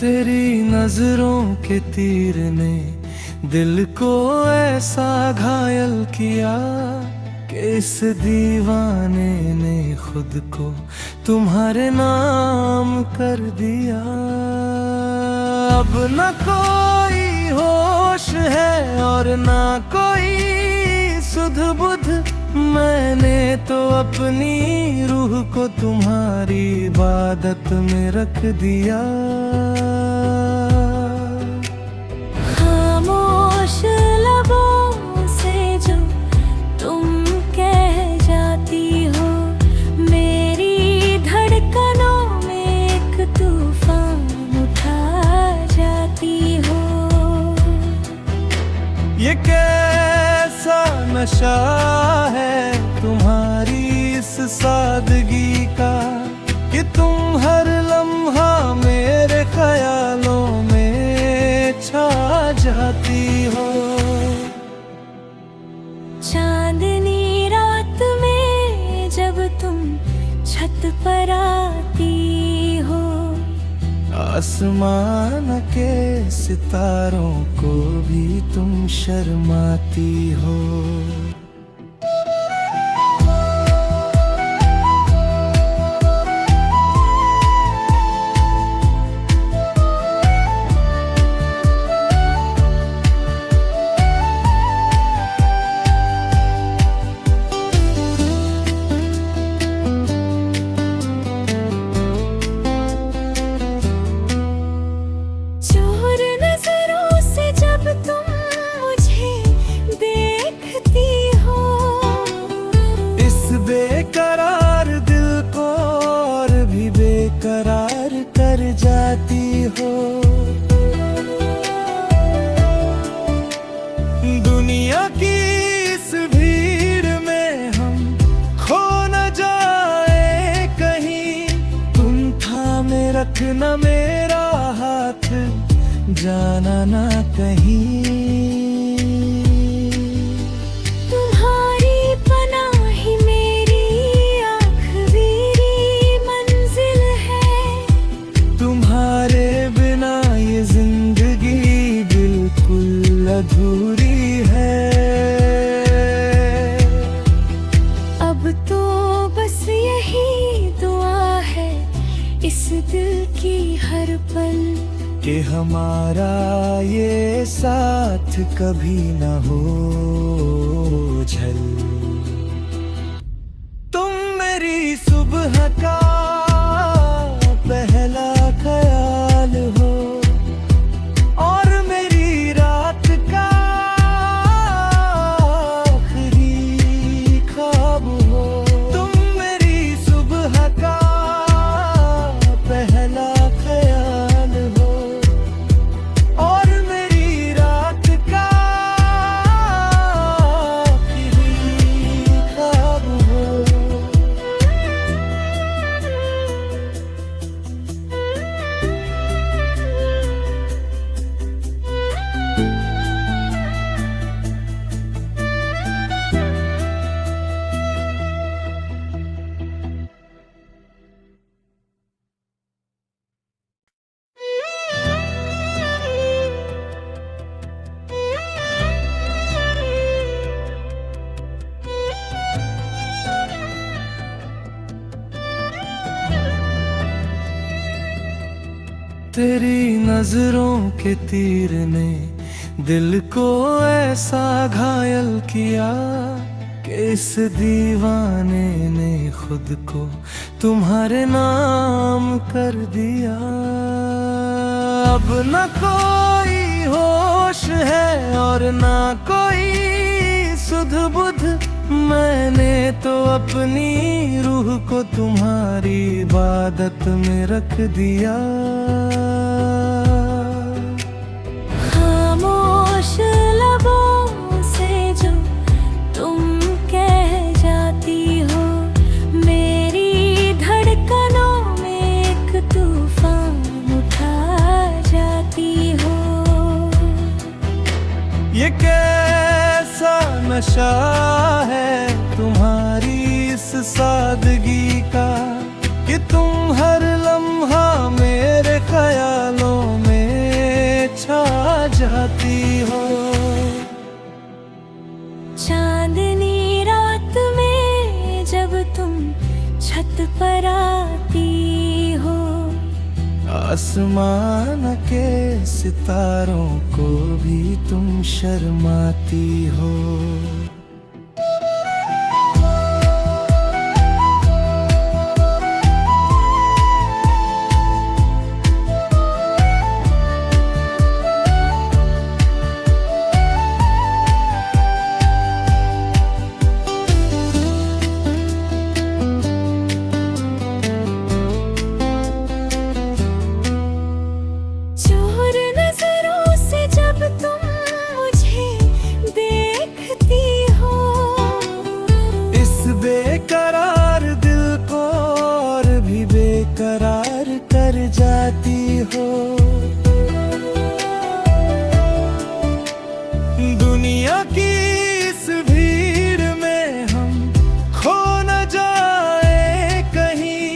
तेरी नजरों के तीर ने दिल को ऐसा घायल किया कि इस दीवाने ने खुद को तुम्हारे नाम कर दिया। अब न कोई होश है और ना कोई सुध बुध, मैंने तो अपनी रूह को तुम्हारी इबादत में रख दिया। खामोश लबों से जो तुम कह जाती हो, मेरी धड़कनों में एक तूफान उठा जाती हो। ये कैसा नशा है तुम्हारी इस सादगी का कि तुम हर लम्हा मेरे ख्यालों में छा जाती हो। चांदनी रात में जब तुम छत पर आती हो, आसमान के सितारों को भी तुम शर्माती हो। बेकरार दिल को और भी बेकरार कर जाती हो। दुनिया की इस भीड़ में हम खो न जाए कहीं, तुम थामे रखना मेरा हाथ, जाना ना कहीं। अधूरी है अब तो बस यही दुआ है इस दिल की हर पल कि हमारा ये साथ कभी न हो छल। तुम मेरी सुबह का पहला ख्याल हो और मेरी रात का आखिरी ख्वाब हो। तुम मेरी सुबह का पहला ख्याल हो और मेरी रात का आखिरी ख्वाब हो। तेरी नजरों के तीर ने दिल को ऐसा घायल किया कि इस दीवाने ने खुद को तुम्हारे नाम कर दिया। अब न कोई होश है और ना कोई सुध बुध, मैंने तो अपनी रूह को तुम्हारी इबादत में रख दिया। खामोश लबों से जो तुम कह जाती हो, मेरी धड़कनों में एक तूफान उठा जाती हो। ये कैसा नशा है तुम्हारी इस सादगी का कि तुम हर लम्हा मेरे ख्यालों शर्माती हो। चांदनी रात में जब तुम छत पर आती हो, आसमान के सितारों को भी तुम शर्माती हो। चोर नजरों से जब तुम मुझे देखती हो, इस बेकरार दिल को और भी बेकरार कर जाती हो। दुनिया की इस भीड़ में हम खो न जाए कहीं,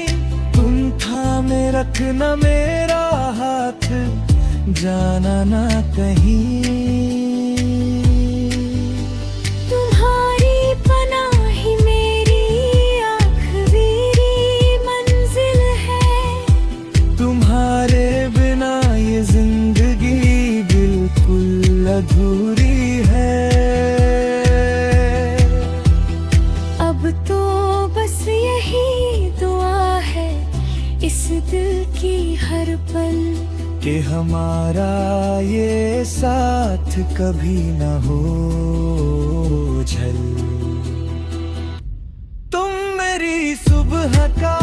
तुम थामे रखना मेरा हाथ, जाना ना कहीं। तुम्हारी पनाह ही मेरी आखिरी मंजिल है। तुम्हारे बिना ये जिंदगी बिल्कुल अधूरी है। अब तो बस यही दुआ है इस दिल की हर पल, कि हमारा ये साथ कभी न हो झल। तुम मेरी सुबह का